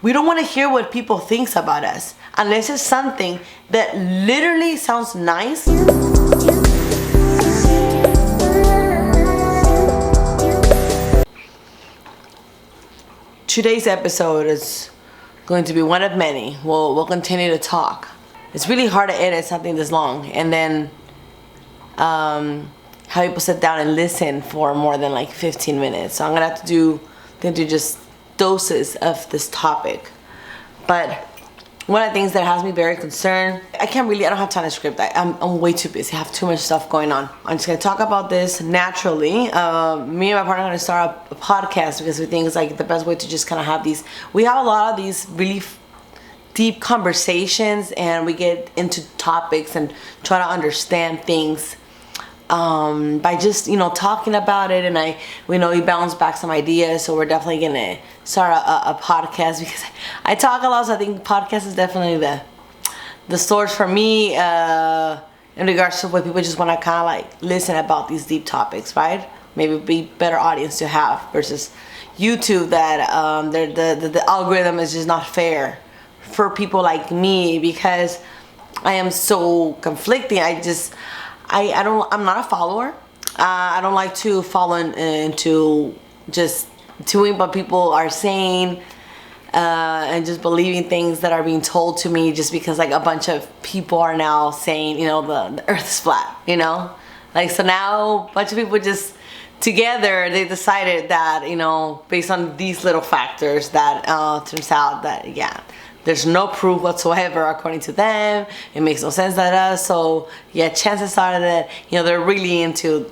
We don't want to hear what people think about us unless it's something that literally sounds nice. Today's episode is going to be one of many. We'll continue to talk. It's really hard to edit something this long and then have people sit down and listen for more than like 15 minutes. So I'm gonna have to do just doses of this topic. But one of the things that has me very concerned, I don't have time to script. I'm way too busy. I have too much stuff going on. I'm just gonna talk about this naturally. Me and my partner are gonna start a podcast because we think it's like the best way to just kind of have these. We have a lot of these really deep conversations, and we get into topics and try to understand things by just talking about it. And we bounce back some ideas, so we're definitely gonna start a podcast because I talk a lot, so I think podcast is definitely the source for me in regards to what people just want to kind of like listen about these deep topics, right? Maybe be better audience to have versus YouTube that the algorithm is just not fair for people like me because I am so conflicting. I'm not a follower. I don't like to fall into just doing what people are saying and just believing things that are being told to me just because like a bunch of people are now saying, the earth is flat, Like, so now a bunch of people just together, they decided that, based on these little factors that turns out that, there's no proof whatsoever according to them. It makes no sense to us. So chances are that they're really into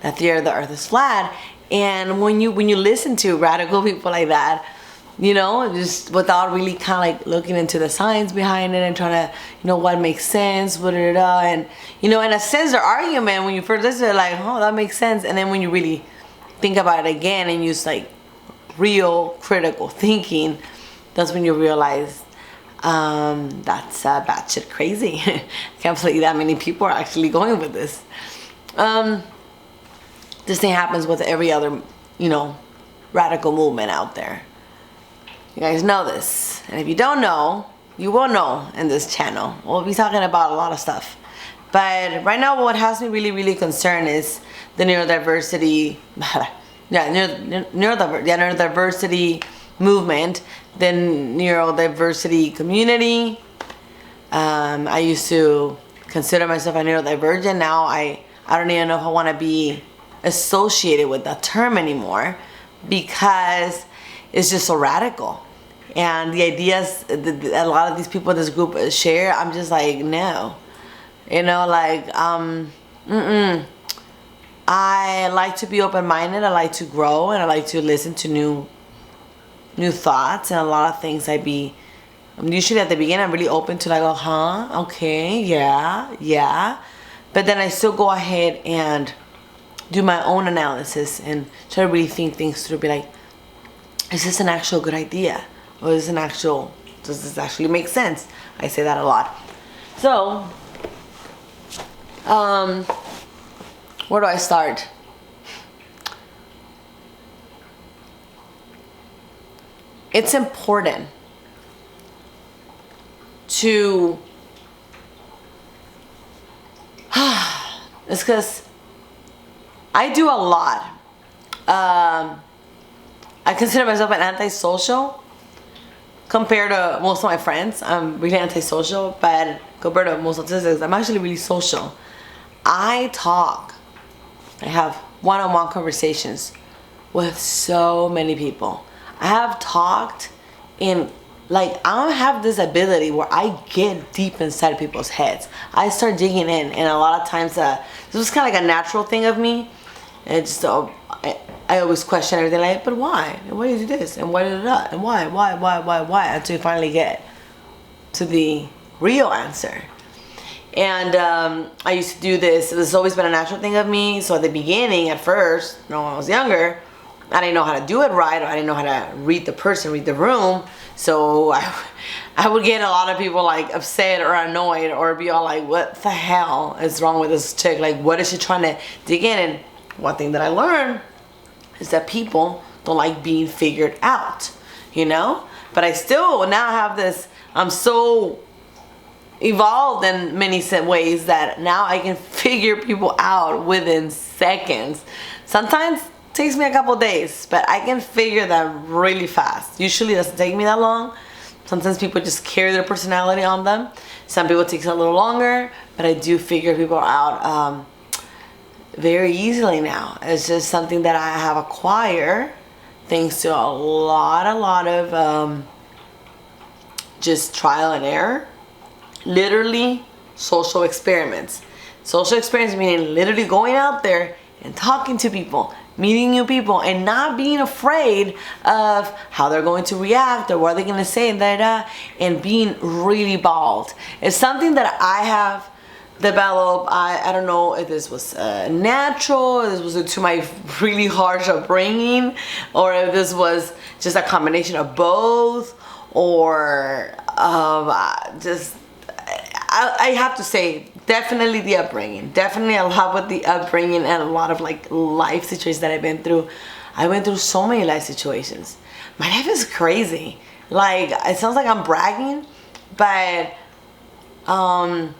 that theory of the earth is flat. And when you listen to radical people like that, just without really kind of like looking into the science behind it and trying to what makes sense, and in a sense their argument when you first listen, they're like, oh, that makes sense. And then when you really think about it again and use like real critical thinking, that's when you realize that's batshit crazy. Can't believe that many people are actually going with this. This thing happens with every other, radical movement out there. You guys know this. And if you don't know, you will know in this channel. We'll be talking about a lot of stuff. But right now what has me really, really concerned is the neurodiversity, neurodiversity movement, the neurodiversity community. I used to consider myself a neurodivergent. Now I don't even know if I want to be associated with that term anymore because it's just so radical. And the ideas that a lot of these people in this group share, I'm just like, no. I like to be open-minded. I like to grow, and I like to listen to new thoughts. And a lot of things I'm usually at the beginning, I'm really open to like, oh, okay, yeah. But then I still go ahead and do my own analysis and try to really think things through. Be like, is this an actual good idea? Or does this actually make sense? I say that a lot. So, where do I start? It's important to it's because I do a lot. I consider myself an antisocial compared to most of my friends. I'm really antisocial, but compared to most autistics, I'm actually really social. I have one-on-one conversations with so many people. I have talked in, like, I don't have this ability where I get deep inside people's heads. I start digging in, and a lot of times this was kind of like a natural thing of me. It's I always question everything, like, but why? And why did you do this? And why did it not? And why? Until you finally get to the real answer. And I used to do this. This has always been a natural thing of me. So at the beginning, at first, when I was younger, I didn't know how to do it right, or I didn't know how to read the person, read the room. So I would get a lot of people like upset or annoyed, or be all like, what the hell is wrong with this chick? Like, what is she trying to dig in? And one thing that I learned is that people don't like being figured out, you know? But I still now have this, I'm so evolved in many ways that now I can figure people out within seconds. Sometimes it takes me a couple days, but I can figure that really fast. Usually it doesn't take me that long. Sometimes people just carry their personality on them. Some people it takes a little longer, but I do figure people out very easily now. It's just something that I have acquired thanks to a lot of just trial and error. Literally social experiments. Social experiments meaning literally going out there and talking to people, meeting new people, and not being afraid of how they're going to react or what they're going to say, and being really bold. It's something that I have developed. I don't know if this was natural, if this was due to my really harsh upbringing, or if this was just a combination of both, or just I have to say, definitely the upbringing. Definitely a lot with the upbringing and a lot of like life situations that I've been through. I went through so many life situations. My life is crazy. Like, it sounds like I'm bragging, but I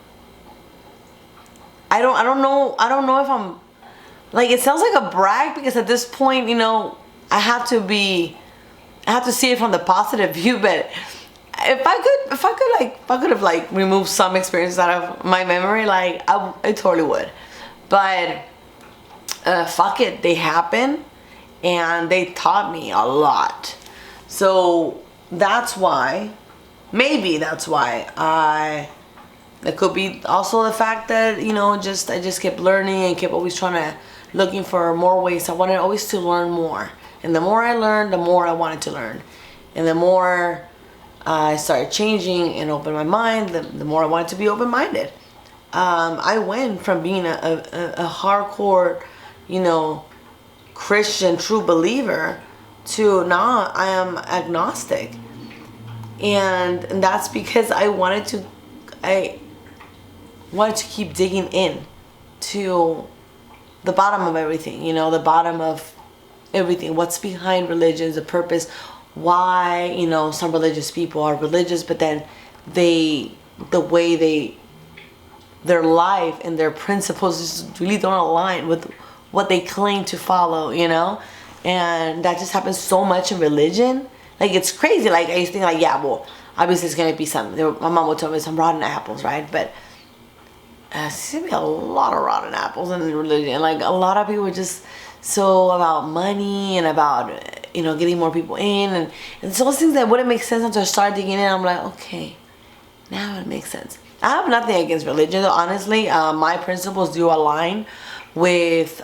don't know if I'm, like, it sounds like a brag because at this point, you know, I have to see it from the positive view, but if I could have like removed some experiences out of my memory, like I totally would. But fuck it, they happen and they taught me a lot. So that's why, maybe that's why it could be also the fact that, you know, I just kept learning and kept always looking for more ways. I wanted always to learn more. And the more I learned, the more I wanted to learn. And the more I started changing and open my mind, the more I wanted to be open-minded. I went from being a hardcore, you know, Christian true believer to now I am agnostic. And that's because I wanted to keep digging in to the bottom of everything, you know, the bottom of everything. What's behind religions, the purpose, why, you know, some religious people are religious, but then their life and their principles just really don't align with what they claim to follow, you know? And that just happens so much in religion. Like, it's crazy. Like, I used to think, like, yeah, well, obviously it's gonna be my mom would tell me some rotten apples, right? But there's gonna be a lot of rotten apples in religion. Like, a lot of people are just so about money and about, you know, getting more people in, and so those things that wouldn't make sense until I started digging in. I'm like, okay, now it makes sense. I have nothing against religion, honestly. My principles do align with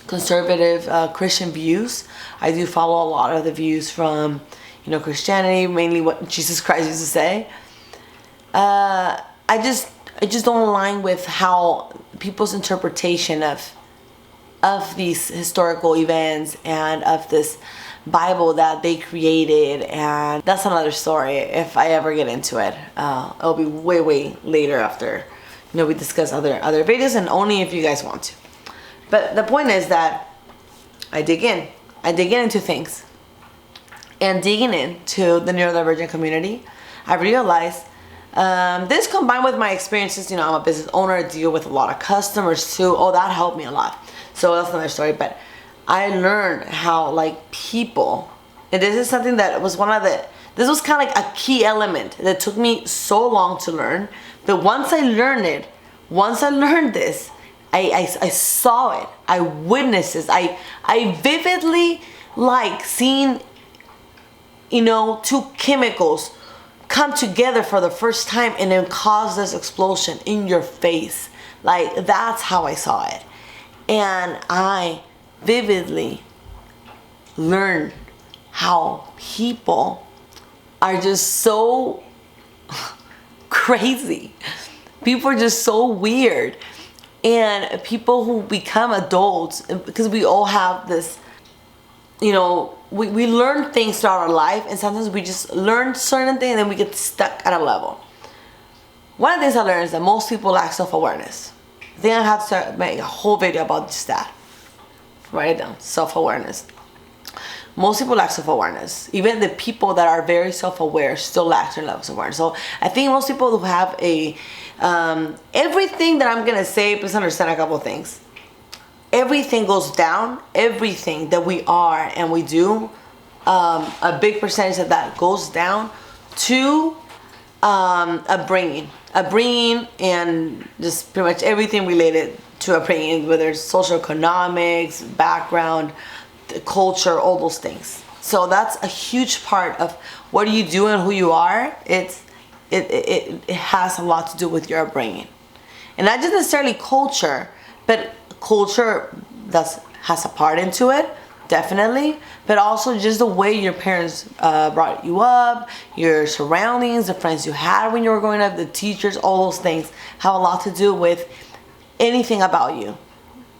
conservative Christian views. I do follow a lot of the views from, you know, Christianity, mainly what Jesus Christ used to say. I just don't align with how people's interpretation of these historical events and of this Bible that they created, and that's another story if I ever get into it. It'll be way later after, you know, we discuss other videos, and only if you guys want to. But the point is that I dig into things, and digging into the neurodivergent community, I realized this combined with my experiences, you know, I'm a business owner, I deal with a lot of customers too. Oh, that helped me a lot. So that's another story. But I learned how, like, people, and this is something that was this was kind of like a key element that took me so long to learn. But once I learned this, I saw it, I witnessed this, I vividly, like, seeing, you know, two chemicals come together for the first time and then cause this explosion in your face. Like, that's how I saw it. And I vividly learned how people are just so crazy. People are just so weird. And people who become adults, because we all have this, you know, we learn things throughout our life, and sometimes we just learn certain things and then we get stuck at a level. One of the things I learned is that most people lack self-awareness. I think I have to make a whole video about just that. Write it down. Self-awareness. most people lack self-awareness. Even the people that are very self-aware still lack their levels of awareness. So I think most people who have a everything that I'm gonna say, please understand a couple of things. Everything goes down. Everything that we are and we do, a big percentage of that goes down to upbringing, and just pretty much everything related to upbringing, whether it's social economics, background, the culture, all those things. So that's a huge part of what you do and who you are. It has a lot to do with your upbringing, and not just necessarily culture, but culture has a part into it, definitely, but also just the way your parents brought you up, your surroundings, the friends you had when you were growing up, the teachers, all those things have a lot to do with anything about you.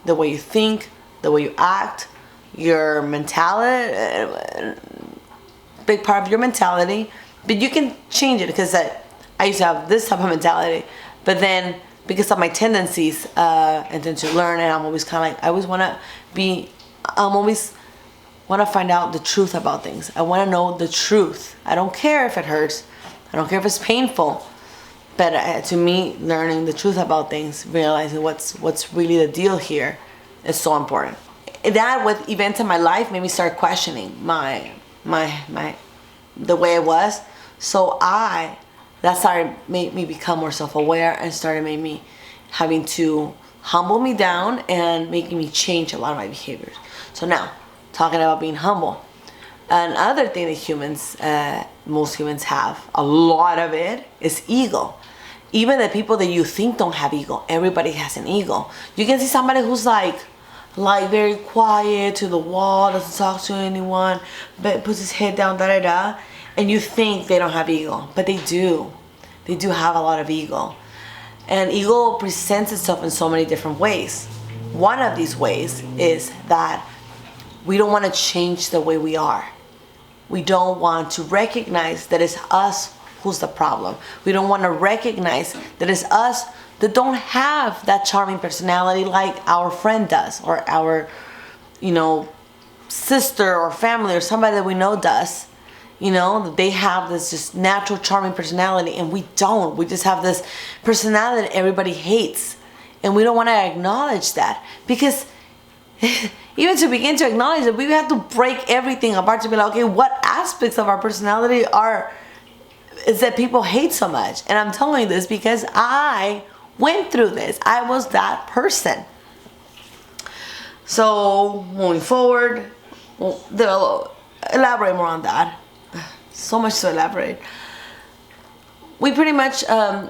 The way you think, the way you act, your mentality, big part of your mentality. But you can change it, because I used to have this type of mentality, but then because of my tendencies, and then to learn, and I'm always kind of like, I always want to find out the truth about things. I want to know the truth. I don't care if it hurts. I don't care if it's painful. But to me, learning the truth about things, realizing what's really the deal here, is so important. That, with events in my life, made me start questioning the way I was. So that started made me become more self-aware, and made me having to humble me down and making me change a lot of my behaviors. So now, talking about being humble, another thing that most humans have, a lot of it, is ego. Even the people that you think don't have ego, everybody has an ego. You can see somebody who's like very quiet, to the wall, doesn't talk to anyone, but puts his head down, and you think they don't have ego, but they do. They do have a lot of ego. And ego presents itself in so many different ways. One of these ways is that we don't want to change the way we are. We don't want to recognize that it's us who's the problem. We don't want to recognize that it's us that don't have that charming personality like our friend does, or our, sister or family or somebody that we know does. They have this just natural charming personality, and we don't. We just have this personality that everybody hates, and we don't want to acknowledge that, because even to begin to acknowledge it, we have to break everything apart to be like, okay, what aspects of our personality is that people hate so much? And I'm telling you this because I went through this. I was that person. So moving forward, they'll elaborate more on that. So much to elaborate. We pretty much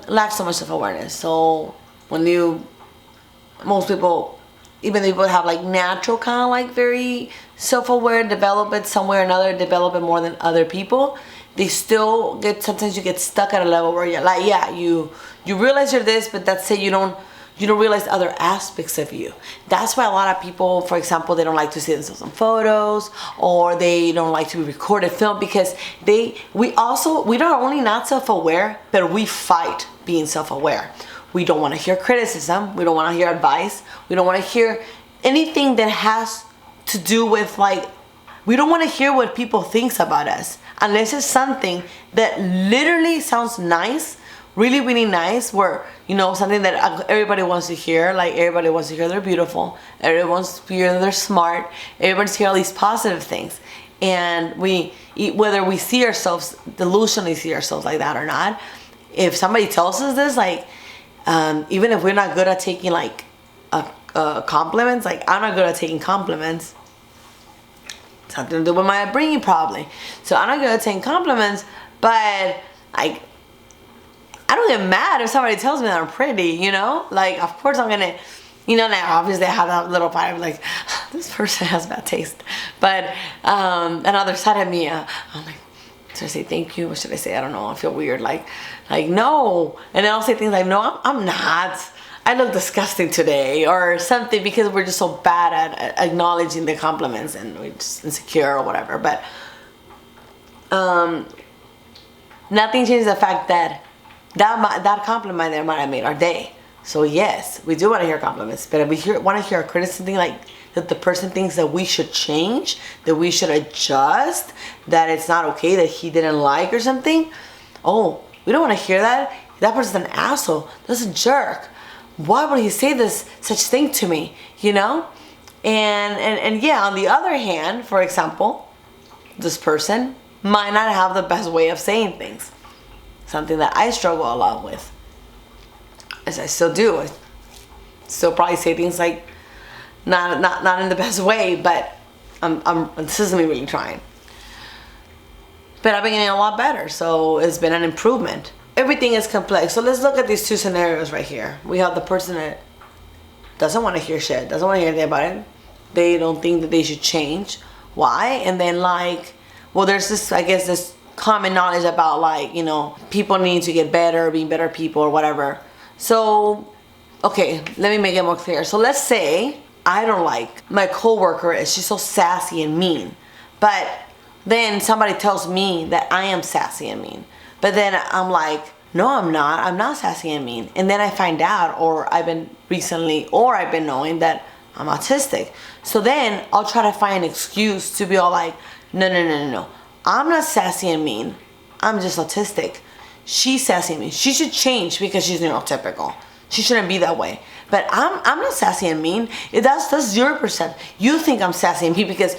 lack so much self-awareness. So most people, even if people have like natural kind of like very self-aware, develop it somewhere or another, develop it more than other people, they still sometimes you get stuck at a level where you're like, yeah, you realize you're this, but that's it, you don't realize other aspects of you. That's why a lot of people, for example, they don't like to see themselves in photos, or they don't like to be recorded, filmed, because we not only not self-aware, but we fight being self-aware. We don't want to hear criticism. We don't want to hear advice. We don't want to hear anything that has to do with we don't want to hear what people think about us, unless it's something that literally sounds nice, really, really nice, where, something that everybody wants to hear. Like, everybody wants to hear they're beautiful. Everybody wants to hear they're smart. Everybody wants to hear all these positive things. And whether we see ourselves, delusionally see ourselves like that or not, if somebody tells us this, even if we're not good at taking compliments, I'm not good at taking compliments. Something to do with my upbringing, probably. So I'm not good at taking compliments, but I don't get mad if somebody tells me that I'm pretty, of course I'm gonna, now obviously I have that little part of this person has bad taste, but another side of me, I'm like, should I say thank you? What should I say? I don't know. I feel weird. No. And then I'll say things like, no, I'm not. I look disgusting today, or something, because we're just so bad at acknowledging the compliments, and we're just insecure or whatever. But nothing changes the fact that compliment there might have made our day. So yes, we do want to hear compliments, but if we want to hear a criticism, like that the person thinks that we should change, that we should adjust, that it's not okay, that he didn't like or something. Oh, we don't want to hear that. That person's an asshole. That's a jerk. Why would he say this such thing to me? You know? And yeah, on the other hand, for example, this person might not have the best way of saying things. Something that I struggle a lot with. As I still do. I still probably say things like not in the best way, but this isn't me really trying. But I've been getting a lot better, so it's been an improvement. Everything is complex. So let's look at these two scenarios right here. We have the person that doesn't want to hear shit, doesn't want to hear anything about it. They don't think that they should change. Why? And then like, well, there's this, I guess, this common knowledge about like, you know, people need to get better, being better people or whatever. So, okay, let me make it more clear. So let's say I don't like my coworker, she's so sassy and mean. But then somebody tells me that I am sassy and mean. But then I'm like, no, I'm not sassy and mean. And then I find out, or I've been knowing that I'm autistic. So then I'll try to find an excuse to be all like, no. I'm not sassy and mean. I'm just autistic. She's sassy and mean. She should change because she's neurotypical. She shouldn't be that way. But I'm not sassy and mean. That's your perception. You think I'm sassy and mean because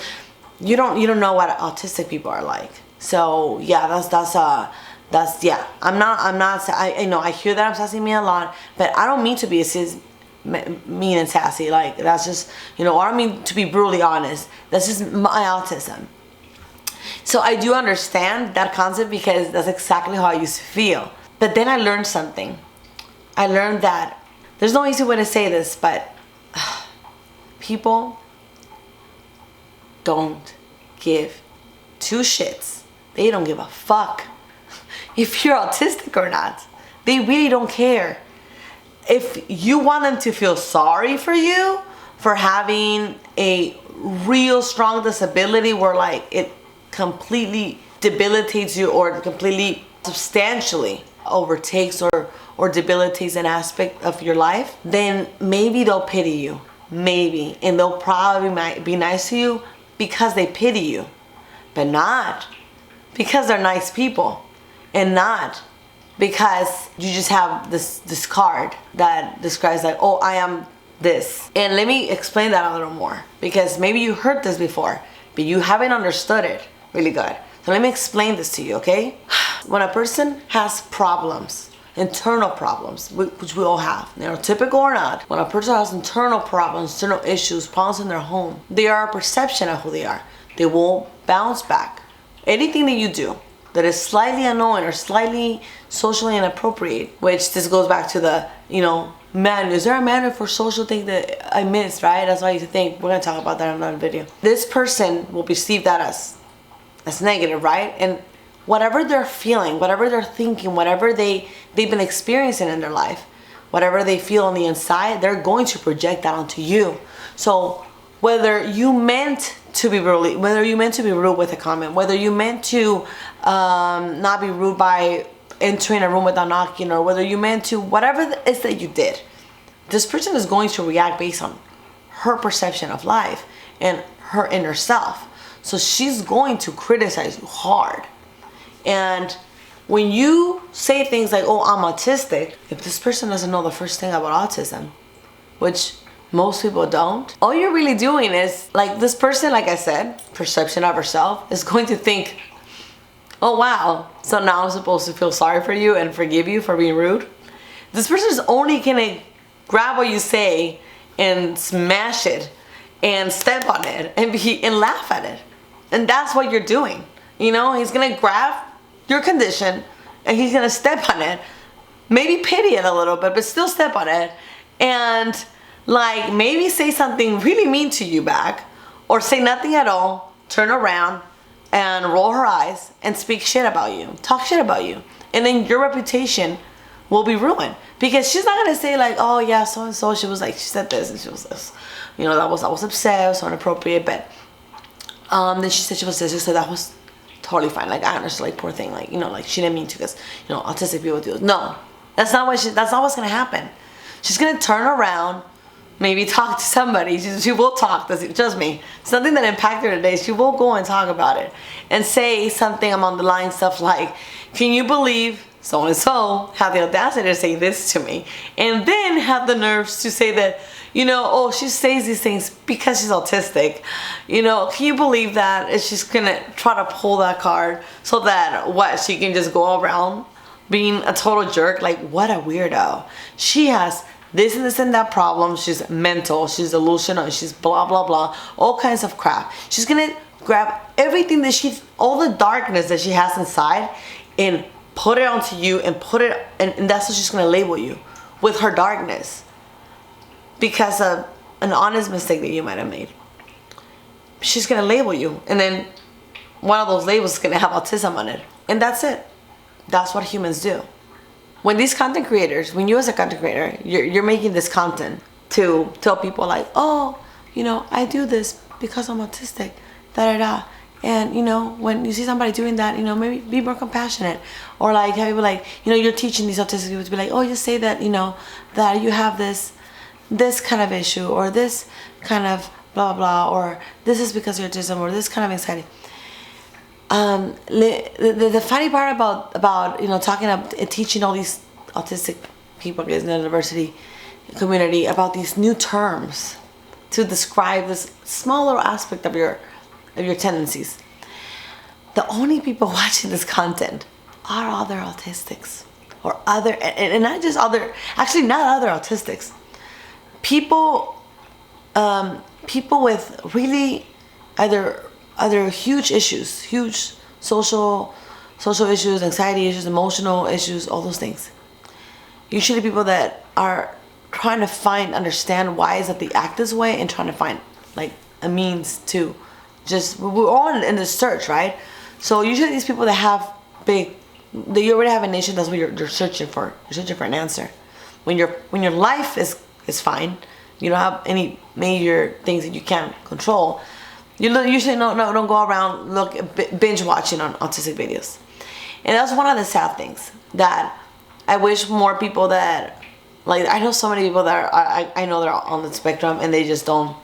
you don't know what autistic people are like. So yeah, that's yeah. I know I hear that I'm sassy and mean a lot, but I don't mean to be mean and sassy. Like that's just, you know, I don't mean to be brutally honest. That's just my autism. So I do understand that concept because that's exactly how I used to feel. But then I learned something. I learned that there's no easy way to say this, but people don't give two shits. They don't give a fuck if you're autistic or not. They really don't care. If you want them to feel sorry for you for having a real strong disability where like it completely debilitates you or completely substantially overtakes or debilitates an aspect of your life, then maybe they'll pity you. Maybe. And they'll probably might be nice to you because they pity you. But not because they're nice people. And not because you just have this card that describes like, oh, I am this. And let me explain that a little more. Because maybe you heard this before, but you haven't understood it really good. So let me explain this to you, okay? When a person has problems, internal problems, which we all have, neurotypical or not, when a person has internal problems, internal issues, problems in their home, they are a perception of who they are. They will bounce back. Anything that you do that is slightly annoying or slightly socially inappropriate, which this goes back to the, you know, manual. Is there a manual for social thing that I missed, right? That's what I used to think. We're gonna talk about that in another video. This person will perceive that as negative, right? And whatever they're feeling, whatever they're thinking, whatever they've been experiencing in their life, whatever they feel on the inside, they're going to project that onto you. So whether you meant to be rude, whether you meant to be rude with a comment, whether you meant to not be rude by entering a room without knocking, or whether you meant to, whatever it is that you did, this person is going to react based on her perception of life and her inner self. So she's going to criticize you hard. And when you say things like, oh, I'm autistic, if this person doesn't know the first thing about autism, which most people don't, all you're really doing is, like, this person, like I said, perception of herself, is going to think, oh wow, so now I'm supposed to feel sorry for you and forgive you for being rude? This person is only gonna grab what you say and smash it and step on it and laugh at it. And that's what you're doing. You know, he's gonna grab your condition and he's gonna step on it, maybe pity it a little bit, but still step on it, and like maybe say something really mean to you back, or say nothing at all, turn around and roll her eyes and speak shit about you, talk shit about you. And then your reputation will be ruined, because she's not gonna say like, oh yeah, so and so, she was like, she said this and she was this, you know, I was upset, it was so inappropriate, but then she said she was this, so that was totally fine. Like, I understand, like, poor thing, like, you know, like, she didn't mean to, because, you know, autistic people do this. No, that's not what's gonna happen. she's gonna turn around, maybe talk to somebody. She will talk, trust me. Something that impacted her today, she will go and talk about it and say something along the line stuff like, can you believe so and so have the audacity to say this to me, and then have the nerves to say that, oh, she says these things because she's autistic. Can you believe that? And she's gonna try to pull that card so that she can just go around being a total jerk. Like, what a weirdo. She has this and this and that problem. She's mental, she's delusional, she's blah blah blah, all kinds of crap. She's gonna grab everything that all the darkness that she has inside and put it onto you, and and that's what she's gonna label you with, her darkness, because of an honest mistake that you might have made. She's gonna label you, and then one of those labels is gonna have autism on it, and that's it. That's what humans do. When these content creators, when you as a content creator, you're making this content to tell people like, oh, I do this because I'm autistic, da da da. And when you see somebody doing that, maybe be more compassionate, or like have people like, you're teaching these autistic people to be like, oh, just say that, that you have this kind of issue, or this kind of blah blah, or this is because of autism, or this kind of anxiety. The funny part about talking about teaching all these autistic people in the neurodiversity community about these new terms to describe this small little aspect of your tendencies. The only people watching this content are other autistics, or and not just other, actually not other autistics. People with really either huge issues, huge social issues, anxiety issues, emotional issues, all those things. Usually people that are trying to understand why is that they act this way, and trying to find like a means to we're all in this search, right? So usually these people that have you already have an issue, that's what you're searching for. You're searching for an answer. When your life is fine, you don't have any major things that you can't control, you usually don't go around binge watching on autistic videos. And that's one of the sad things that I wish more people that, like, I know so many people that I know they're on the spectrum, and they just don't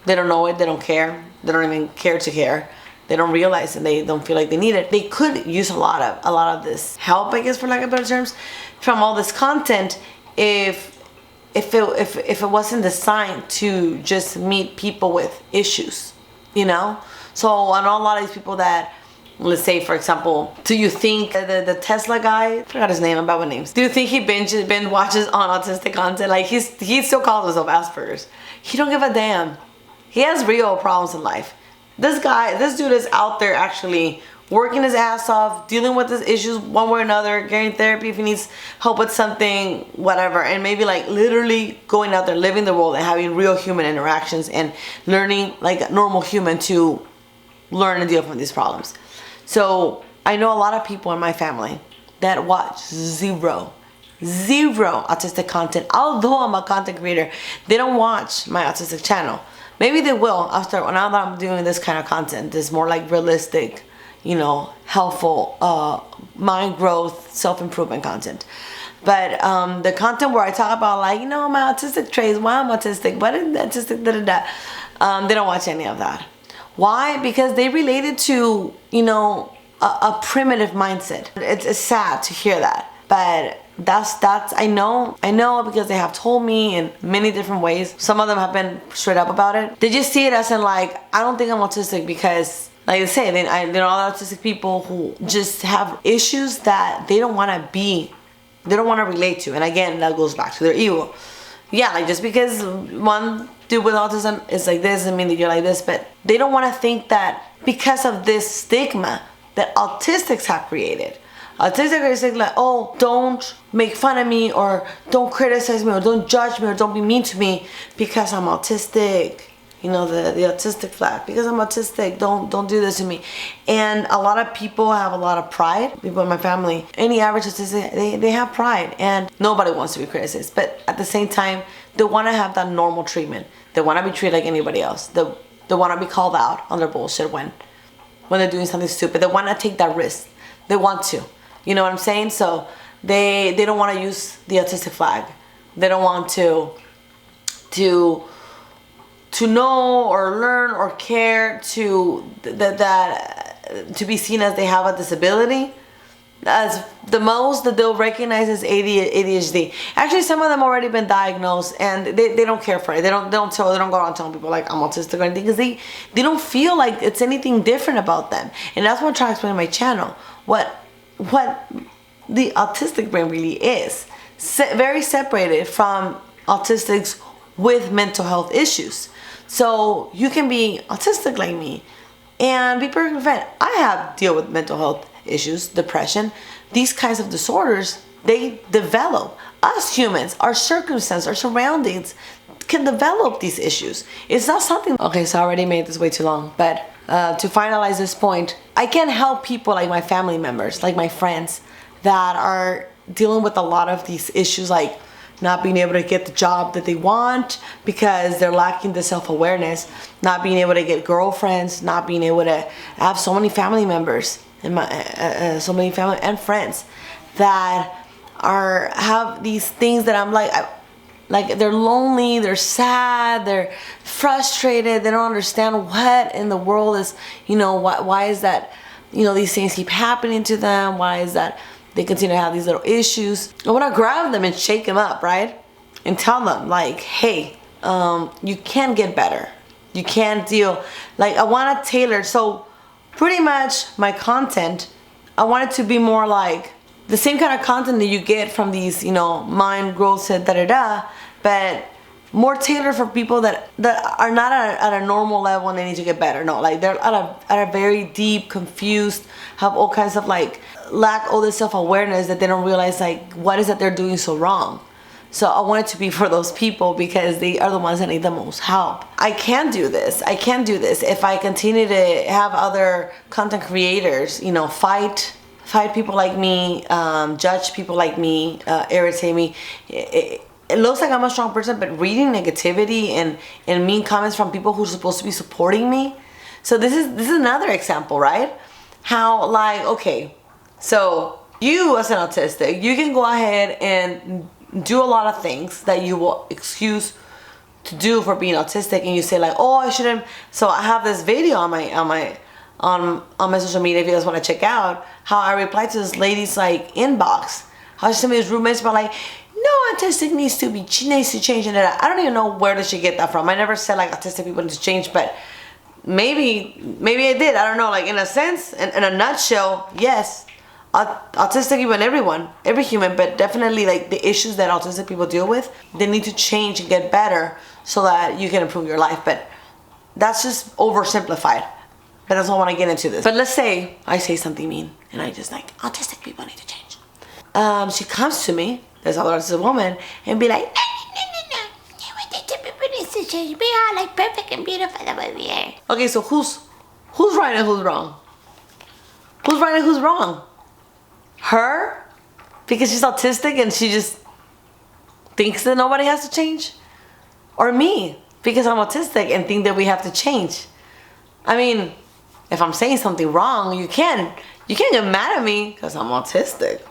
know it, they don't care, they don't even care to care, they don't realize, and they don't feel like they need it. They could use a lot of this help, I guess, for lack of better terms, from all this content, if it wasn't designed to just meet people with issues. So I know a lot of these people that, let's say, for example, do you think the Tesla guy, I forgot his name, I'm bad with names, do you think he binge watches on autistic content? Like, he still calls himself Asperger's. He don't give a damn. He has real problems in life. This dude is out there actually working his ass off, dealing with his issues one way or another, getting therapy if he needs help with something, whatever, and maybe like literally going out there, living the world, and having real human interactions, and learning like a normal human to learn and deal with these problems. So I know a lot of people in my family that watch zero autistic content. Although I'm a content creator, they don't watch my autistic channel. Maybe they will now that I'm doing this kind of content, this more like realistic, helpful, mind growth, self-improvement content. But the content where I talk about, like, my autistic traits, why I'm autistic, what is autistic, they don't watch any of that. Why? Because they related to, a primitive mindset. It's sad to hear that, but that's I know because they have told me in many different ways. Some of them have been straight up about it. They just see it as in, like, I don't think I'm autistic because, like I say, there are all autistic people who just have issues that they don't want to relate to. And again, that goes back to their ego. Yeah, like, just because one dude with autism is like this doesn't mean that you're like this, but they don't want to think that because of this stigma that autistics have created. Autistics are saying, like, oh, don't make fun of me, or don't criticize me, or don't judge me, or don't be mean to me because I'm autistic. The autistic flag, because I'm autistic, don't do this to me. And a lot of people have a lot of pride. People in my family, any average autistic, they have pride, and nobody wants to be criticized. But at the same time, they want to have that normal treatment. They want to be treated like anybody else. They want to be called out on their bullshit when they're doing something stupid. They want to take that risk. They want to. You know what I'm saying? So they don't want to use the autistic flag They don't want to know or learn or care to to be seen as they have a disability. As the most that they'll recognize is ADHD. Actually, some of them already been diagnosed, and they don't care for it. They don't go around telling people like I'm autistic or anything, because they don't feel like it's anything different about them. And that's what I'm trying to explain on my channel. What the autistic brain really is. Very separated from autistics with mental health issues. So you can be autistic like me and be perfectly fine. I have deal with mental health issues, depression, these kinds of disorders. They develop. Us humans, our circumstance, our surroundings can develop these issues. It's not something. Okay, so I already made this way too long, but to finalize this point, I can help people like my family members, like my friends that are dealing with a lot of these issues, like not being able to get the job that they want because they're lacking the self-awareness, not being able to get girlfriends, not being able to have so many family members and so many family and friends that have these things that I'm like they're lonely, they're sad, they're frustrated, they don't understand what in the world is, why is that, these things keep happening to them, why is that they continue to have these little issues. I want to grab them and shake them up, right? And tell them like, hey, you can get better. You can deal, like I want to tailor, so pretty much my content, I want it to be more like the same kind of content that you get from these, mind growth, but more tailored for people that are not at a normal level and they need to get better. No, like they're at a very deep, confused, have all kinds of lack all this self-awareness that they don't realize what is that they're doing so wrong. So I want it to be for those people because they are the ones that need the most help. I can do this if I continue to have other content creators, fight people like me, judge people like me, irritate me. It looks like I'm a strong person, but reading negativity and mean comments from people who are supposed to be supporting me. So this is another example, right? How okay, so you as an autistic, you can go ahead and do a lot of things that you will excuse to do for being autistic, and you say oh, I shouldn't. So I have this video on my social media if you guys want to check out how I replied to this lady's inbox. How some of his roommates were no, autistic needs to change, and I don't even know where did she get that from. I never said autistic people need to change, but maybe I did. I don't know. In a sense, in a nutshell, yes. Autistic people, every human, but definitely the issues that autistic people deal with, they need to change and get better so that you can improve your life. But that's just oversimplified. But that's why I want to get into this. But let's say I say something mean and I just autistic people need to change. She comes to me, there's a autistic woman, and be like, no, autistic people need to change. We are perfect and beautiful the way we are. Okay, so who's right and who's wrong? Who's right and who's wrong? Her, because she's autistic and she just thinks that nobody has to change? Or me, because I'm autistic and think that we have to change? I mean, if I'm saying something wrong, you can't get mad at me because I'm autistic.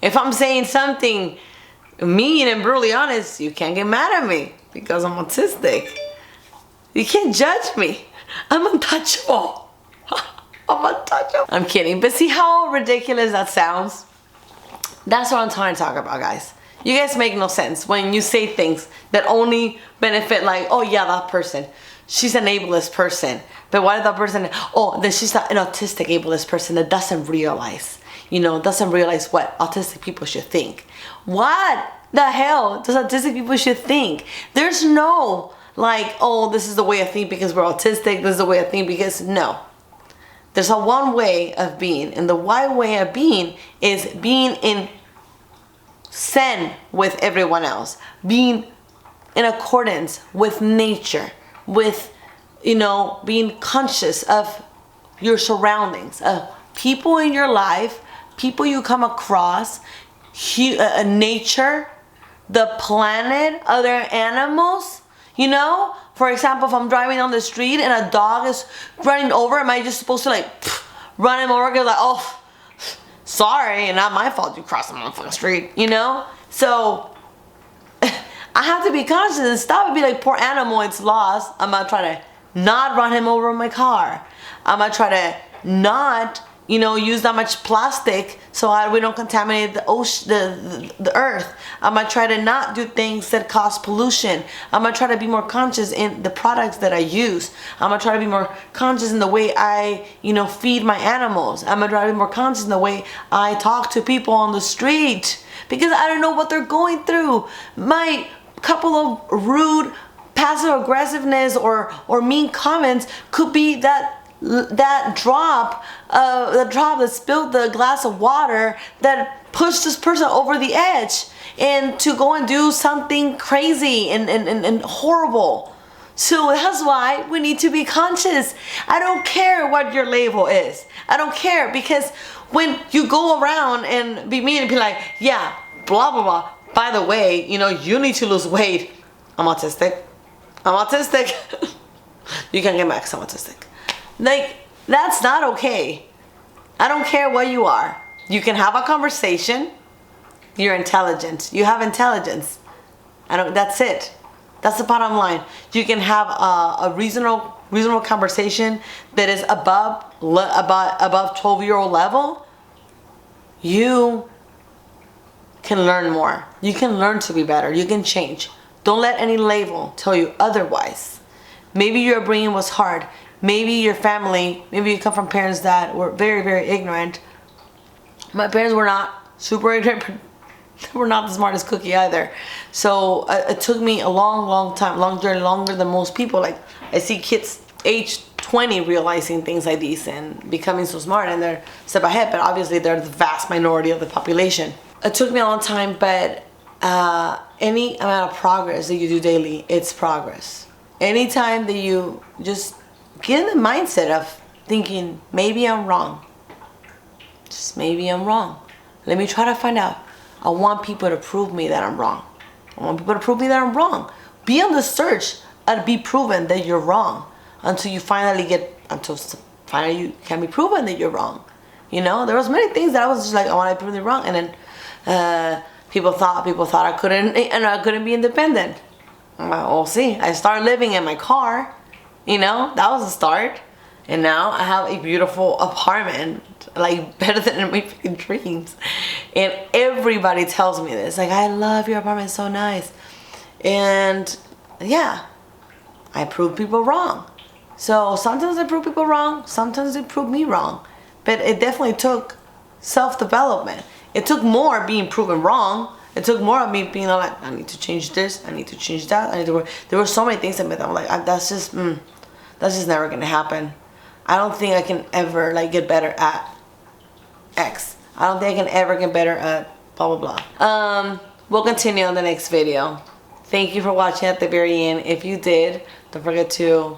If I'm saying something mean and brutally honest, you can't get mad at me because I'm autistic. You can't judge me. I'm untouchable. I'm kidding, but see how ridiculous that sounds? That's what I'm trying to talk about, guys. You guys make no sense when you say things that only benefit oh yeah, that person, she's an ableist person. But what if that person, then she's an autistic ableist person that doesn't realize what autistic people should think. What the hell does autistic people should think? There's no this is the way I think because we're autistic, this is the way I think because, no. There's a one way of being, and the one way of being is being in sync with everyone else, being in accordance with nature, with, being conscious of your surroundings, of people in your life, people you come across, nature, the planet, other animals, For example, if I'm driving down the street and a dog is running over, am I just supposed to run him over? Go oh, sorry, not my fault you crossed the motherfucking street, So I have to be conscious and stop and be like, poor animal, it's lost. I'm gonna try to not run him over in my car. I'm gonna try to not, you know, use that much plastic so we don't contaminate the ocean, the earth. I'm gonna try to not do things that cause pollution. I'm gonna try to be more conscious in the products that I use. I'm gonna try to be more conscious in the way I, you know, feed my animals. I'm gonna try to be more conscious in the way I talk to people on the street, because I don't know what they're going through. My couple of rude passive aggressiveness or mean comments could be that drop that spilled the glass of water that pushed this person over the edge and to go and do something crazy and horrible. So that's why we need to be conscious. I don't care what your label is. I don't care, because when you go around and be mean and be like, yeah, blah blah blah, by the way, you know, you need to lose weight. I'm autistic. You can't get mad because I'm autistic. Like, that's not okay. I don't care what you are. You can have a conversation. You're intelligent. You have intelligence. That's it. That's the bottom line. You can have a reasonable conversation that is above 12-year-old level. You can learn more. You can learn to be better. You can change. Don't let any label tell you otherwise. Maybe your upbringing was hard. Maybe your family, maybe you come from parents that were very, very ignorant. My parents were not super ignorant, but they were not the smartest cookie either. So it took me a long time, long journey, longer than most people. Like, I see kids age 20 realizing things like these and becoming so smart, and they're a step ahead, but obviously they're the vast minority of the population. It took me a long time, but any amount of progress that you do daily, it's progress. Anytime that you just get in the mindset of thinking, maybe I'm wrong. Just maybe I'm wrong. Let me try to find out. I want people to prove me that I'm wrong. I want people to prove me that I'm wrong. Be on the search and be proven that you're wrong until you finally you can be proven that you're wrong. You know, there was many things that I was just like, I want to be really wrong, and then people thought I couldn't be independent. Well, see, I started living in my car. You know, that was a start. And now I have a beautiful apartment, like better than in my freaking dreams. And everybody tells me this, like, I love your apartment, it's so nice. And yeah, I prove people wrong. So sometimes I prove people wrong, sometimes they prove me wrong. But it definitely took self-development. It took more being proven wrong. It took more of me being like, I need to change this, I need to change that. There were so many things that I'm like, that's just never gonna happen. I don't think I can ever like get better at X. I don't think I can ever get better at blah blah blah. We'll continue on the next video. Thank you for watching at the very end. If you did, don't forget to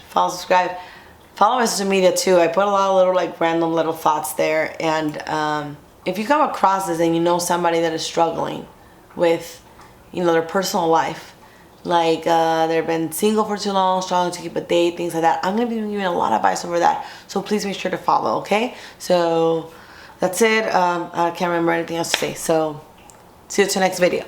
follow, subscribe, follow my social media too. I put a lot of little like random little thoughts there, and if you come across this and you know somebody that is struggling with, you know, their personal life, like they've been single for too long, struggling to keep a date, things like that, I'm going to be giving you a lot of advice over that. So please make sure to follow, okay? So that's it. I can't remember anything else to say. So see you to the next video.